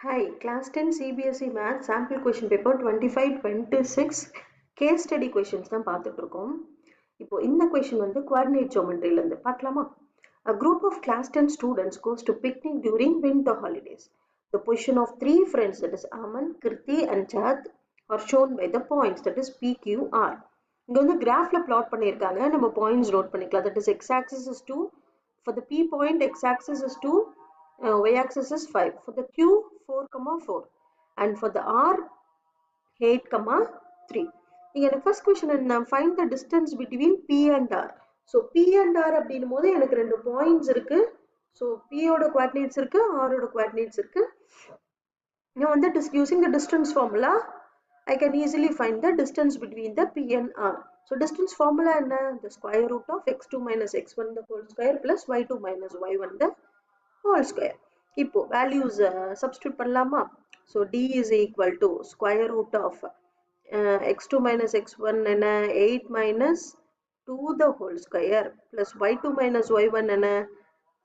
Hi, Class 10 CBSE Math Sample Question Paper 25-26 Case Study Questions தான் பார்த்துட்டு இருக்கோம். இப்போ இந்த question வந்து Coordinate Geometry ல இருந்து பார்க்கலாமா? A group of Class 10 students goes to picnic during winter holidays. The position of three friends, that is Aman, Kirti and Chad, are shown by the points, that is PQR. இங்க வந்து graphல plot பண்ணியிருக்காங்க, நம்ம points note பண்ணிக்கலாம். That is x-axis is 2, for the P point x-axis is 2, y-axis is 5, for the Q 4, and for the R 8, 3. இங்க first question என்ன, find the distance between P and R. So P and R அப்படினும் போது எனக்கு ரெண்டு points இருக்கு. So P ஓட coordinates இருக்கு, R ஓட coordinates இருக்கு. Now on that, using the distance formula, I can easily find the distance between the P and R. So distance formula என்ன, the square root of x2 minus x1 the whole square plus y2 minus y1 the whole square. இப்போ values substitute பண்ணலாமா? So d is equal to square root of x2 minus x1 என்ன, 8 minus 2 the whole square plus y2 minus y1 என்ன,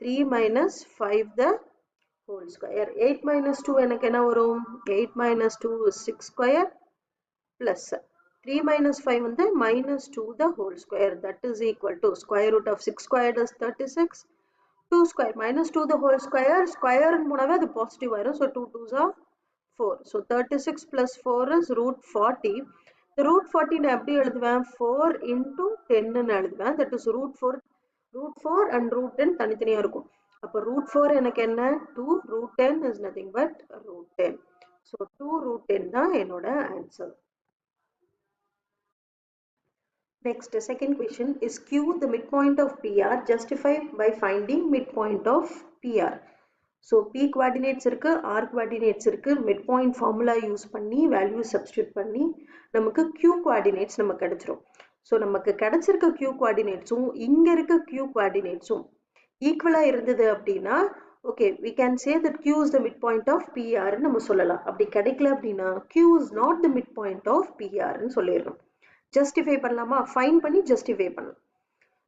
3 minus 5 the whole square. 8 minus 2 எனக்கு என்ன வரும், 8 minus 2 is 6 square plus 3 minus 5 வந்து minus 2 the whole square, that is equal to square root of 6 squared is 36, 2 square minus 2 the whole square, square and போனாவே அது positive ஆயிரும். So 2 2s are 4. So 36 plus 4 is root 40. The root 40 நான் எப்படி எழுதுவேன், 4 into 10 ன்னு எழுதுவேன். That is root 4 and root 10 தனித்தனியா இருக்கும். அப்போ root 4 எனக்கு என்ன, 2, root 10 is nothing but root 10. So 2 root 10 தான் என்னோட answer. Next, second question is Q the midpoint of PR, justify by finding midpoint of PR. So P coordinates இருக்கு, R coordinates இருக்கு, midpoint formula use பண்ணி value substitute பண்ணி நமக்கு Q coordinates நமக்கு கிடைச்சிரும். So நமக்கு கிடைச்சிருக்க Q coordinatesum இங்க இருக்க Q coordinatesum equal இருந்தது அப்படின்னா, okay, we can say that Q is the midpoint of PR நம்ம சொல்லலாம். அப்படி கிடைக்கல அப்படின்னா Q is not the midpoint of PR ன்னு சொல்லிடணும். Justify பண்ணலாமா, find பண்ணி justify பண்ணலாம்.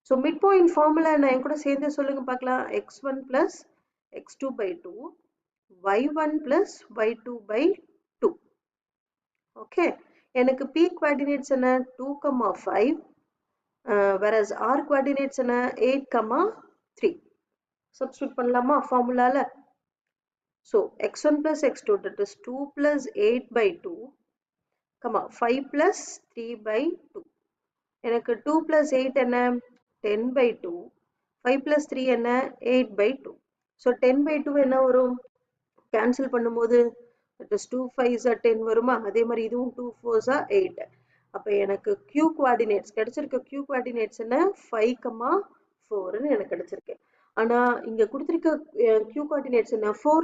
So midpoint formula நான் என் கூட சேர்ந்து சொல்லுங்க பார்க்கலாம், x1 plus x2 by 2, y1 plus y2 by 2. Okay, எனக்கு P coordinates என்ன, 2, 5, whereas R coordinates என்ன, 8, 3. Substitute பண்ணலாமா formulaல. So x1 plus x2, that is 2 plus 8 by 2, 5 plus 3 by 2. எனக்கு 2 plus 8 என்ன, 10 by 2, 5 plus 3 என்ன, 8 by 2. So 10 by 2 என்ன வரும், cancel பண்ணும்போது that is 2 5s are 10 வருமா, அதே மாதிரி இதுவும் 2 4s are 8. அப்ப எனக்கு Q coordinates கிடைச்சிருக்க Q coordinates என்ன, 5, 4 ன்னு எனக்கு கிடைச்சிருக்கு. ஆனா இங்க கொடுத்திருக்க Q coordinates என்ன, 4,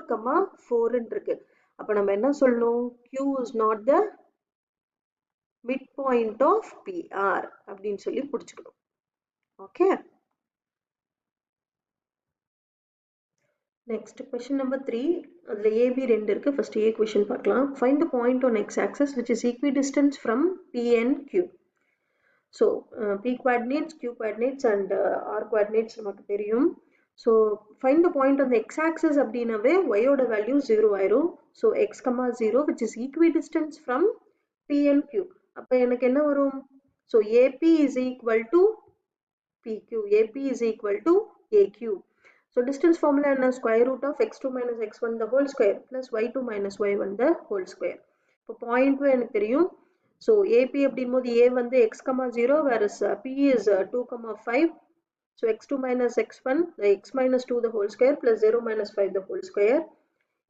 4 ன்னு இருக்கு. அப்ப நம்ம என்ன சொல்லணும், Q is not the midpoint of PR அப்படின்னு சொல்லி புடிச்சுக்கணும். Okay. Next, question number 3. அதில் AB 2 இருக்கு. First A question பார்க்கலாம். Find the point on x-axis which is equidistant from P and Q. So, P coordinates, Q coordinates and R coordinates நமக்கு தெரியும். So, find the point on the x-axis அப்படின்னாவே y ஓட value 0 ஆயிரும். So, x, 0 which is equidistant from P and Q. அப்ப எனக்கு என்ன வரும், so AP is equal to PQ, AP is equal to AQ. So distance formula என்ன, square root of x2 minus x1 the whole square plus y2 minus y1 the whole square. இப்போ point எனக்கு தெரியும். So AP அப்படின்போது A வந்து x, 0, whereas P is 2, 5. So x2 minus x1, the x minus 2 the whole square plus 0 minus 5 the whole square.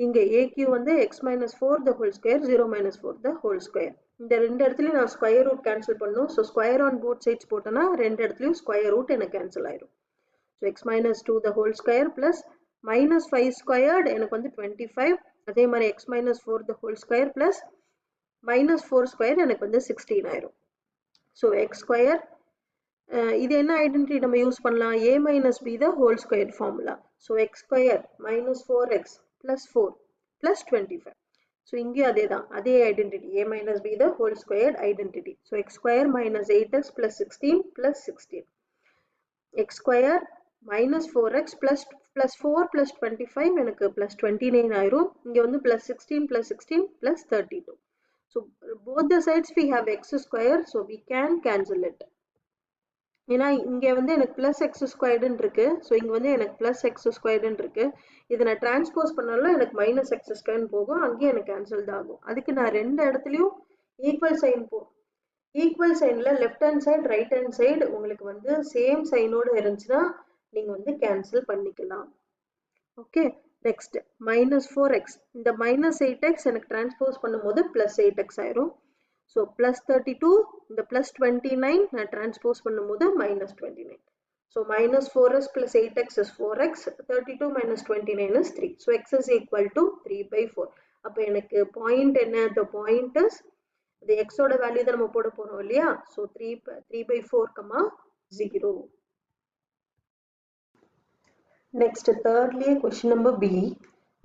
இங்க AQ வந்து x minus 4 the whole square, 0 minus 4 the whole square. இந்த ரெண்டு இடத்துலயும் நான் square root cancel பண்ணும். So square on both sides போட்டனா ரெண்டு இடத்துலயும் square root எனக்கு cancel ஆயிரும். So x minus 2 the whole square plus minus 5 squared எனக்கு வந்து 25. அதே மாதிரி x minus 4 the whole square plus minus 4 square எனக்கு வந்து 16 ஆயிரும். So x square, இது என்ன identity நம்ம யூஸ் பண்ணலாம், a minus b the whole square formula. So x square minus 4x plus 4 plus 25. So இங்கே அதே தான், அதே identity, a minus b the whole squared identity. So x square minus 8x plus 16 plus 16. X square minus 4x plus 4 plus 25 எனக்கு plus 29 ஆயிரும். இங்க வந்து plus 16 plus 16 plus 32. So both the sides we have x square, so we can cancel it. ஏன்னா இங்க வந்து எனக்கு plus x squared இருக்கு. So இங்க வந்து எனக்கு plus x squared இருக்கு. இதை நான் டிரான்ஸ்போஸ் பண்ணாலும் எனக்கு minus x squared போகும். அங்கேயே எனக்கு கேன்சல் ஆகும். அதுக்கு நான் ரெண்டு இடத்துலயும் ஈக்குவல் சைன் ஈக்குவல் சைன்ல left hand side right hand side உங்களுக்கு வந்து சேம் சைனோட இருந்துச்சுன்னா நீங்க வந்து கேன்சல் பண்ணிக்கலாம். Okay, next -4x. இந்த -8x எனக்கு டிரான்ஸ்போஸ் பண்ணும்போது +8x ஆயிரும். ஸோ +32 இந்த +29 நான் டிரான்ஸ்போஸ் பண்ணும்போது -29. So -4s + 8x is 4x, 32 - 29 is 3. So x is equal to 3/4. அப்போ எனக்கு பாயிண்ட் என்ன? the point is the x ஓட வேல்யூ தான் நம்ம போட போறோம் இல்லையா? So 3/4, 0. Next, thirdly, question number B.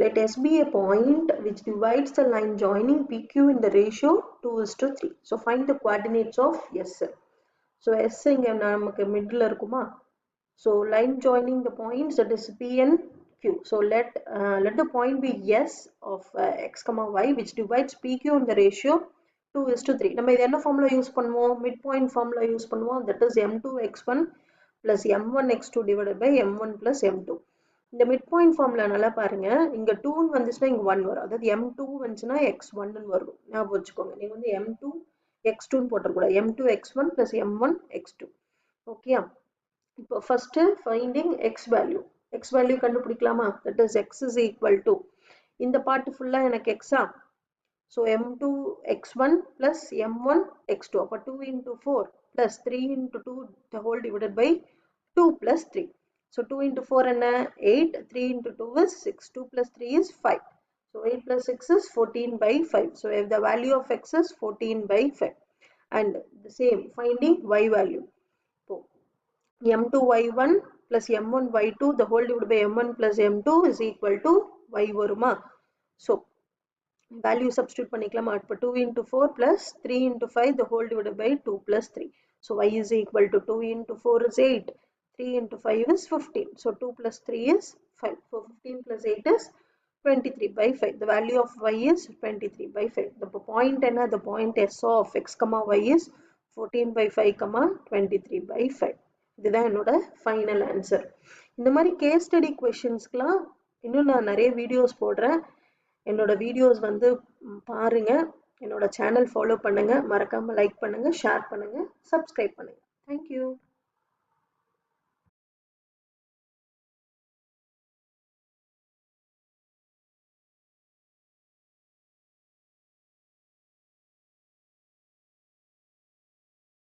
Let S be a point which divides the line joining PQ in the ratio 2:3. So find the coordinates of S. So S இங்க நமக்கு middle இருக்குமா? So line joining the points, that is P and Q. So let the point be S of x, y which divides PQ in the ratio 2:3. நம்ம இது என்ன formula use பண்ணுவோம்? midpoint formula use பண்ணுவோம். That is m2x1 plus m1x2 divided by m1 plus m2. இந்த midpoint formula நல்லா பாருங்க. இங்க 2 வந்துச்சுன்னா இங்க 1 வரும். அதாவது m2 வந்துச்சுன்னா x1 ன்னு வரும். ஞாபகம் வச்சுக்கோங்க. நீங்க வந்து m2 x2 ன்னு போட்டுறக்கூடாது. m2 x1 plus m1 x2. ஓகேயா? இப்போ first finding x value. x value கண்டுபிடிக்கலாமா? That is x is equal to இந்த part ஃபுல்லா எனக்கு x ஆ? So m2 x1 plus m1 x2. அப்ப 2 into 4 plus 3 into 2 the whole divided by 2 plus 3. So 2 into 4 and 8, 3 into 2 is 6, 2 plus 3 is 5. So 8 plus 6 is 14/5. So if the value of x is 14/5. And the same, finding y value. So m2 y1 plus m1 y2 the whole divided by m1 plus m2 is equal to y வருமா? So value substitute பண்ணிக்கலாமா? இப்போ 2 into 4 plus 3 into 5 the whole divided by 2 plus 3. So y is equal to 2 into 4 is 8. 3 into 5 is 15. So 2 plus 3 is 5. So 15 plus 8 is 23/5. The value of y is 23/5. The point என்ன? The point S of x, y is 14/5, 23/5. இதுதான் என்னோட final answer. இந்த மாதிரி case study கொஷின்ஸ்க்குலாம் இன்னும் நான் நிறைய videos போடுறேன். என்னோட வீடியோஸ் வந்து பாருங்க. என்னோட சேனல் ஃபாலோ பண்ணுங்க. மறக்காம லைக் பண்ணுங்க, ஷேர் பண்ணுங்க, சப்ஸ்கிரைப் பண்ணுங்க. Thank you.